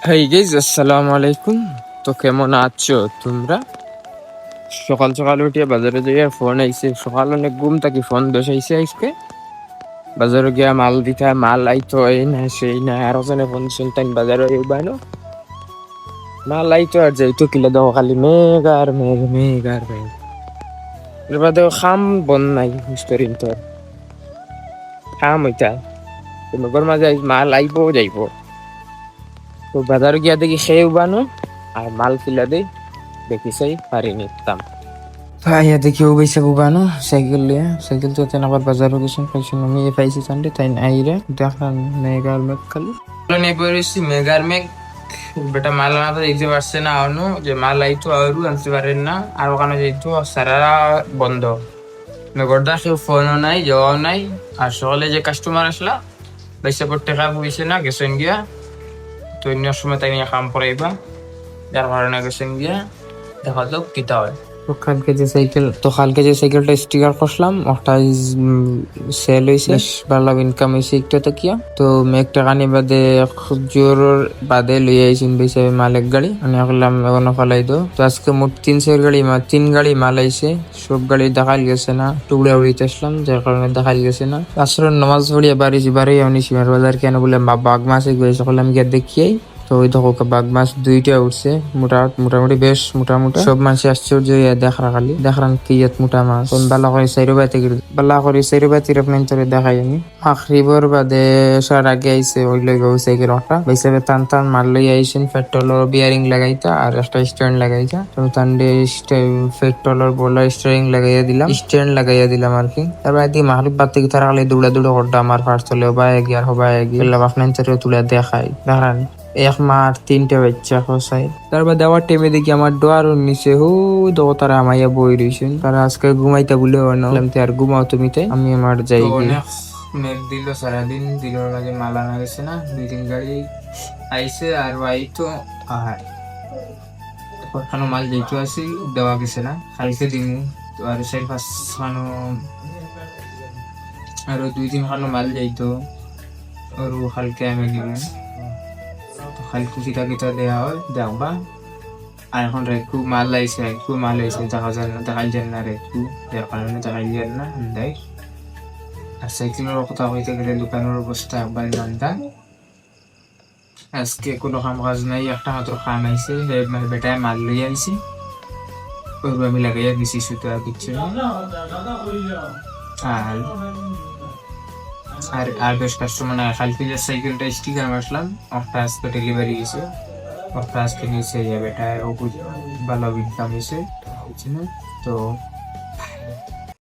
Hi guys, আসসালামু আলাইকুম। তো কেমন আছো তোমরা? সকাল সকাল উঠিয়ে বাজারে যাইয়া ফোন আইছে। সকাল অনেক ঘুম থাকি ফোন বসাইছে আজকে। বাজারে গিয়া মাল দিতে মাল আইতো, এই না সেই না, আরো জনে ফোন শুনতেন বাজারে বানো মাল আইতো আর যাইতো কিলে দাও, খালি মেঘ আর মেঘ, মেঘ আর মেঘ। এর বাদে খাম বন নাই মিস্টারিন তোর খাম ওইটা মেঘর মাঝে মাল আইবো যাইবো। তো বাজারে গিয়া দেখি খেয়ে বানো আর মাল কিলা দেই দেখি চাই পারিনি তাম। ভাইয়া দেখি ও বৈশাখ উবানো সাইকেল লিয়া, সাইকেল তো তেন আবার বাজারও গেছেন পাইছেন। আমি পাইছি চান্ডে তাই আইরে দেখান মেঘার মেঘ খালি নেই পড়েছি মেঘার মেঘ। বেটা মাল আনা তো দেখতে পারছে না অনু, যে মাল আইতো আরু আনতে পারেন না, আর ওখানে যেহেতু সারা বন্ধ মেঘরদা কেউ ফোনও নাই যাওয়াও নাই। আর সকালে যে কাস্টমার আসলা পয়সা পর টাকা পয়সে না গেছেন গিয়া, তো অন্য সময় তাই নিয়ে কাম করাইবা, যার কারণে গেছেন গিয়া দেখা যাক কিতা হয়। কালকে যে সাইকেলটা স্টিকার করলাম ওটা সেল হয়েছে, বেশ ভালো ইনকাম হয়েছে একটু তো কিয়া। তো মেঘ টাকা নি বাদে জোর বাদে লই আইসিন বেশি মাল এক গাড়ি আমি করলাম এখনো ফালাই দো। তো আজকে মোট 300 গাড়ি তিন গাড়ি মাল আইছে। সব গাড়ি দেখাল গেছে না, টুকরা উড়িতে আসলাম যার কারণে দেখাল গেছে না। আসলে নামাজ পড়িয়া বাড়ি আমি সীমার বাজার কেন বলে বাঘ মাছ গেছে করলাম গিয়ে দেখিয়াই। তো ওই দেখো বাঘ মাছ দুইটা উঠছে, মোটামুটি বেশ মোটামুটি সব মানুষ আশ্চর্য দেখা খালি দেখান কি মোটা মাছ। বালা করে সাইরো বাতি আপনার তোরে দেখাই আমি আখরিবর বাদে সার আগে আইসে ওই লইব সাইকেল ওটা হিসাবে টান টান মার লই আইসেন। পেট্রোলের বিয়ারিং লাগাইতা আর একটা স্ট্যান্ড লাগাইতা। তো তান্ডে পেট্রোলের বোলার স্টিয়ারিং লাগাইয়া দিলাম, স্ট্যান্ড লাগাইয়া দিলাম আর কি। তারপর একদিন মাহরুব বাদ থেকে তারা খালি দৌড়া করটা আমার ফার্স্ট হলে হবাই গিয়ে আপনার তোরে তুলে দেখাই দেখান। এক মার 3টে বাচ্চা খসাই। তারপর দেওয়ার টাইমে দেখি আমার ডোয়ার নিচে হু দেখো তারা আমাইয়া বই রয়েছেন। তারা আজকে ঘুমাইতে বলে আর ঘুমাও তুমি তাই আমি আমার যাই। মেঘ দিল সারাদিন দিল, লাগে মাল আনা গেছে না, 2-3 গাড়ি আইসে আর আইতো আর খানো মাল যেহেতু আসি দেওয়া গেছে না, কালকে দিমু। তো আর 4-5 খানো আরো 2-3 খানো মাল যাইতো আর কালকে আমি দিমু। খালি কিতা কিতা দেওয়া হয় দেখবা। আর এখন রেকু মাল আইছে দেখা যায় না, দেখাল যায় না রেকু, যার কারণে দেখাল যায় না দেয়। আর সাইকেলের কথা হইতে গেলে দোকানের অবস্থা একবার জানতা। আজকে কোনো কাম কাজ নাই, একটা মাত্র কাম আইছে, বেটায় মাল লই আইছি ওই আমি লাগাইয়া দিছি শুধু আর কিচ্ছু। আর বেশ কাস্টমার না, কালকে যে সাইকেলটা স্টিকার মারলাম একটা আজকে ডেলিভারি গেছে, একটা আজকে নিচে যাবে, এটা ভালো ইনকাম হয়েছে। তো